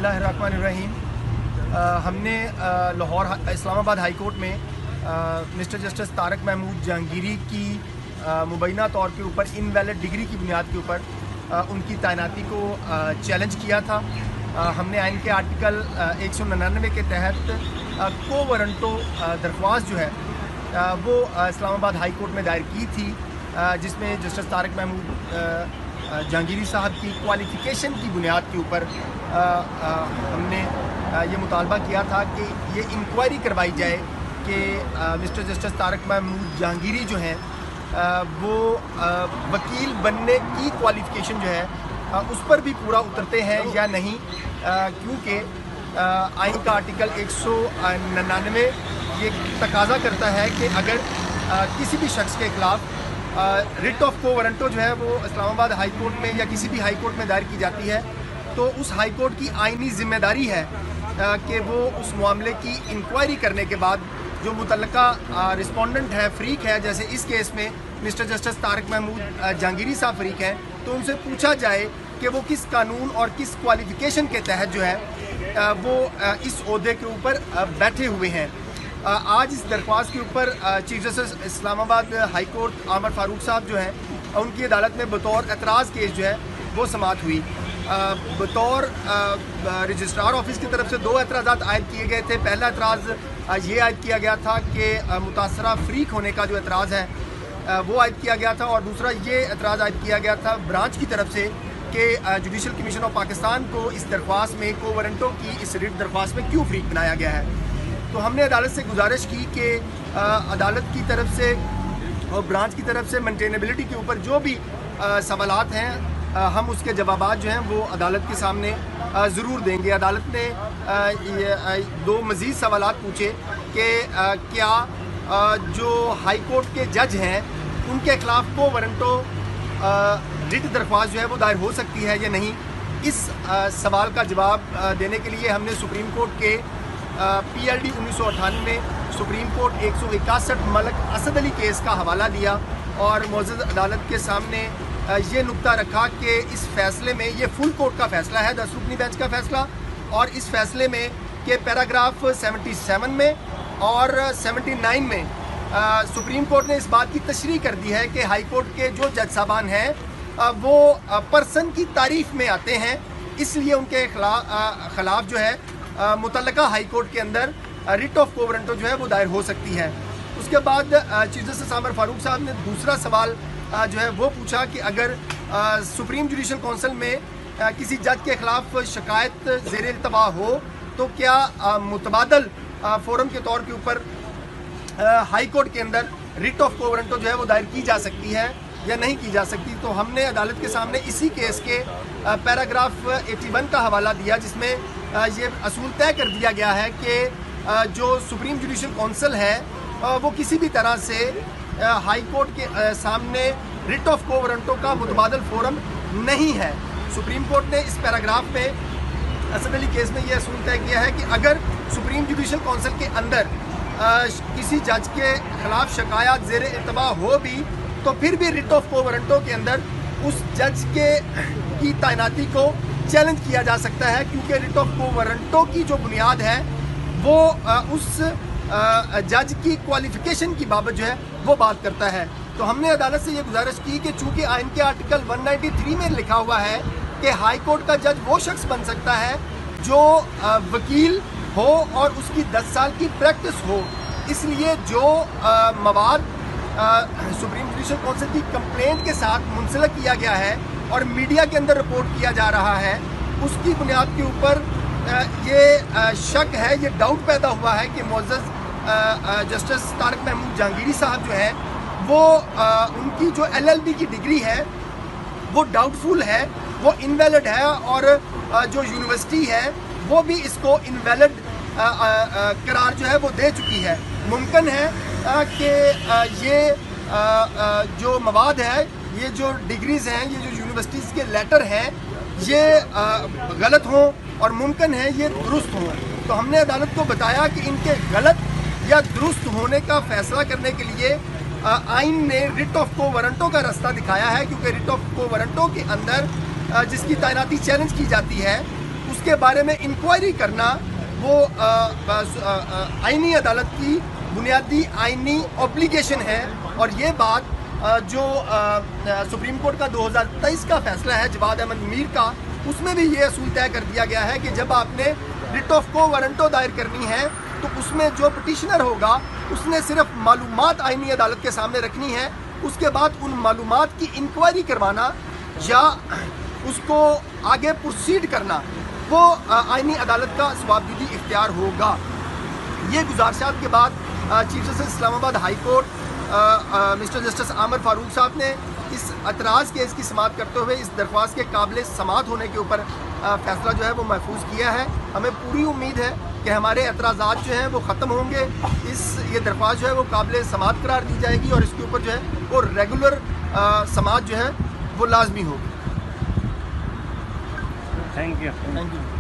बिस्मिल्लाहिर्रहमानिर्रहीम। हमने Lahore Islamabad high court में मिस्टर जस्टिस तारक महमूद जहांगीरी की मुबैना तौर के ऊपर इनवैलिड डिग्री की बुनियाद के ऊपर उनकी तैनाती को चैलेंज किया था। हमने आइन के आर्टिकल 199 के तहत को वारंटो दरख्वास्त जो है वो इस्लामाबाद हाई कोर्ट में दायर की थी, जिसमें जस्टिस तारक महमूद जहांगीरी साहब की क्वालिफ़िकेशन की बुनियाद के ऊपर हमने ये मुतालबा किया था कि ये इंक्वायरी करवाई जाए कि मिस्टर जस्टिस तारक महमूद जहांगीरी जो हैं वो वकील बनने की क्वालिफ़िकेशन जो है उस पर भी पूरा उतरते हैं या नहीं, क्योंकि आइन का आर्टिकल 199 ये तकाजा करता है कि अगर किसी भी शख्स के ख़िलाफ़ रिट ऑफ को वारंटो जो है वो इस्लामाबाद हाई कोर्ट में या किसी भी हाई कोर्ट में दायर की जाती है, तो उस हाई कोर्ट की आइनी ज़िम्मेदारी है कि वो उस मामले की इंक्वायरी करने के बाद जो मुतल्लका रिस्पोंडेंट है, फ़रीक है, जैसे इस केस में मिस्टर जस्टिस तारक महमूद जहांगीरी साहब फ़रीक हैं, तो उनसे पूछा जाए कि वो किस कानून और किस क्वालिफ़िकेशन के तहत जो है वो इस ओहदे के ऊपर बैठे हुए हैं। आज इस दरख्वास्त के ऊपर chief justice Islamabad high court आमर फारूक साहब जो हैं उनकी अदालत में बतौर एतराज़ केस जो है वो समाअत हुई। बतौर रजिस्ट्रार ऑफिस की तरफ से दो एतराज़ात आयद किए गए थे। पहला एतराज़ ये आयद किया गया था कि मुतासरा फ़रीक होने का जो एतराज़ है वो आयद किया गया था, और दूसरा ये एतराज़ आयद किया गया था ब्रांच की तरफ से कि जुडिशल कमीशन ऑफ पाकिस्तान को इस दरख्वास्त में को वारंटो की इस रिट दरख्वास्त में क्यों फ़रीक बनाया गया है। तो हमने अदालत से गुजारिश की कि अदालत की तरफ से और ब्रांच की तरफ से मेंटेनेबिलिटी के ऊपर जो भी सवालात हैं हम उसके जवाबात जो हैं वो अदालत के सामने ज़रूर देंगे। अदालत ने दो मज़ीद सवालात पूछे कि क्या जो हाई कोर्ट के जज हैं उनके ख़िलाफ़ को वारंटो रिट दरख्वास्त जो है वो दायर हो सकती है या नहीं। इस सवाल का जवाब देने के लिए हमने सुप्रीम कोर्ट के PLD 1998 supreme court 161 Malak Asad Ali case का हवाला दिया और मौजूद अदालत के सामने ये नुक्ता रखा कि इस फैसले में, ये फुल कोर्ट का फैसला है, 10 रुकनी बेंच का फैसला, और इस फैसले में के पैराग्राफ 77 में और 79 में सुप्रीम कोर्ट ने इस बात की तशरीह कर दी है कि हाई कोर्ट के जो जज साहबान हैं वो पर्सन की तारीफ में आते हैं, इसलिए उनके खिलाफ जो है मुतल्लका हाई कोर्ट के अंदर रिट ऑफ को वारंटो जो है वो दायर हो सकती है। उसके बाद चीफ जस्टिस आमर फारूक साहब ने दूसरा सवाल जो है वो पूछा कि अगर सुप्रीम जुडिशल काउंसिल में किसी जज के ख़िलाफ़ शिकायत ज़ेर इल्तवा हो तो क्या मुतबादल फोरम के तौर के ऊपर हाई कोर्ट के अंदर रिट ऑफ को वारंटो जो है वो दायर की जा सकती है या नहीं की जा सकती। तो हमने अदालत के सामने इसी केस के पैराग्राफ 81 का हवाला दिया, जिसमें ये असूल तय कर दिया गया है कि जो सुप्रीम जुडिशल काउंसिल है वो किसी भी तरह से हाई कोर्ट के सामने रिट ऑफ को वारंटो का मुतबादल फोरम नहीं है। सुप्रीम कोर्ट ने इस पैराग्राफ में असद अली केस में ये असूल तय किया है कि अगर सुप्रीम जुडिशल काउंसिल के अंदर किसी जज के खिलाफ शिकायत ज़ेर इल्तवा हो भी तो फिर भी रिट ऑफ को वारंटो के अंदर उस जज की तैनाती को चैलेंज किया जा सकता है, क्योंकि रिट ऑफ को वारंटो की जो बुनियाद है वो उस जज की क्वालिफ़िकेशन की बाबत जो है वो बात करता है। तो हमने अदालत से ये गुजारिश की कि चूँकि आइन के आर्टिकल 193 में लिखा हुआ है कि हाई कोर्ट का जज वो शख्स बन सकता है जो वकील हो और उसकी 10 साल की प्रैक्टिस हो, इसलिए जो मवाद सुप्रीम जुडिशल काउंसिल की कंप्लेंट के साथ मुंसलिक किया गया है और मीडिया के अंदर रिपोर्ट किया जा रहा है, उसकी बुनियाद के ऊपर ये शक है, ये डाउट पैदा हुआ है कि मौजूद जस्टिस तारक महमूद जहांगीरी साहब जो है वो उनकी जो LLB की डिग्री है वो डाउटफुल है, वो इनवैलिड है, और जो यूनिवर्सिटी है वो भी इसको इनवैलिड करार जो है वो दे चुकी है। मुमकिन है कि ये जो मवाद है, ये जो डिग्रीज़ हैं, ये जो यूनिवर्सिटीज़ के लेटर हैं, ये गलत हों और मुमकिन है ये दुरुस्त हों। तो हमने अदालत को बताया कि इनके गलत या दुरुस्त होने का फैसला करने के लिए आइन ने रिट ऑफ को वारंटो का रास्ता दिखाया है, क्योंकि रिट ऑफ को वारंटो के अंदर जिसकी तैनाती चैलेंज की जाती है उसके बारे में इंक्वायरी करना वो आईनी अदालत की बुनियादी आईनी ऑब्लिगेशन है। और ये बात जो सुप्रीम कोर्ट का 2023 का फैसला है जवाद अहमद मीर का, उसमें भी ये असूल तय कर दिया गया है कि जब आपने रिट ऑफ को वारंटो दायर करनी है तो उसमें जो पिटिशनर होगा उसने सिर्फ मालूमात आईनी अदालत के सामने रखनी है, उसके बाद उन मालूमात की इंक्वायरी करवाना या उसको आगे प्रोसीड करना वो आईनी अदालत का सवाबदीदी इख्तियार होगा। ये गुजारिशात के बाद chief justice Islamabad high court mister justice Aamir Farooq साहब ने इस एतराज़ केस की समाअत करते हुए इस दरख्वास्त के काबिल समाअत होने के ऊपर फैसला जो है वो महफूज किया है। हमें पूरी उम्मीद है कि हमारे एतराज़ात जो हैं वो ख़त्म होंगे, ये दरख्वास्त जो है वो काबिल समाअत करार दी जाएगी और इसके ऊपर जो है वो रेगुलर समाअत जो है वो लाजमी होगी। Thank you.